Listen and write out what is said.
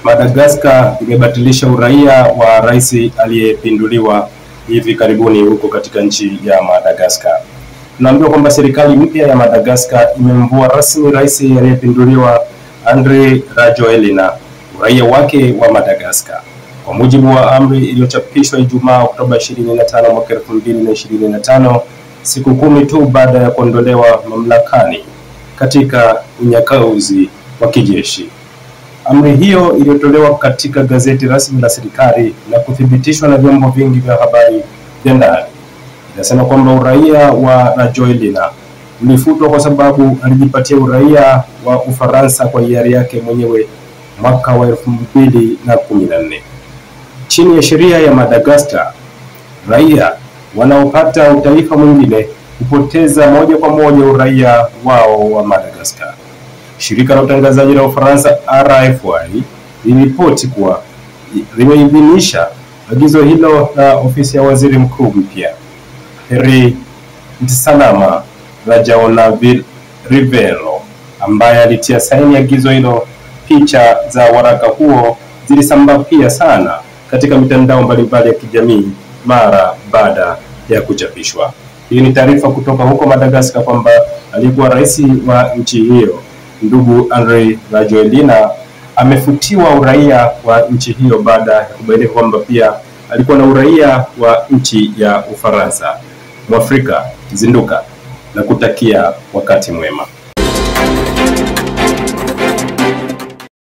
Madagascar imebatilisha uraia wa rais aliyepinduliwa hivi karibuni huko katika nchi ya Madagascar. Tunaambiwa kwamba serikali mpya ya Madagascar imemvua rasmi rais aliyepinduliwa Andry Rajoelina uraia wake wa Madagascar. Kwa mujibu wa amri iliyochapishwa Ijumaa Oktoba 25 mwaka 2025, siku 10 tu baada ya kuondolewa mamlakani katika unyakauzi wa kijeshi. Amri hiyo iliyotolewa katika gazeti rasmi la serikali na kuthibitishwa na vyombo vingi vya habari vya ndani inasema kwamba uraia wa Rajoelina ulifutwa kwa sababu alijipatia uraia wa Ufaransa kwa hiari yake mwenyewe mwaka wa 2014. Chini ya sheria ya Madagascar, raia wanaopata utaifa mwingine hupoteza moja kwa moja uraia wao wa Madagascar. Shirika la utangazaji la Ufaransa RFI liliripoti kuwa limeidhinisha agizo hilo la ofisi ya waziri mkuu mpya Heri Ntisalama Rajaonaville, ambaye alitia saini agizo hilo. Picha za waraka huo zilisambaa pia sana katika mitandao mbalimbali ya kijamii mara baada ya kuchapishwa. Hii ni taarifa kutoka huko Madagascar kwamba alikuwa rais wa nchi hiyo ndugu Andry Rajoelina amefutiwa uraia wa nchi hiyo baada ya kubainika kwamba pia alikuwa na uraia wa nchi ya Ufaransa. Mwafrika, zinduka na kutakia wakati mwema.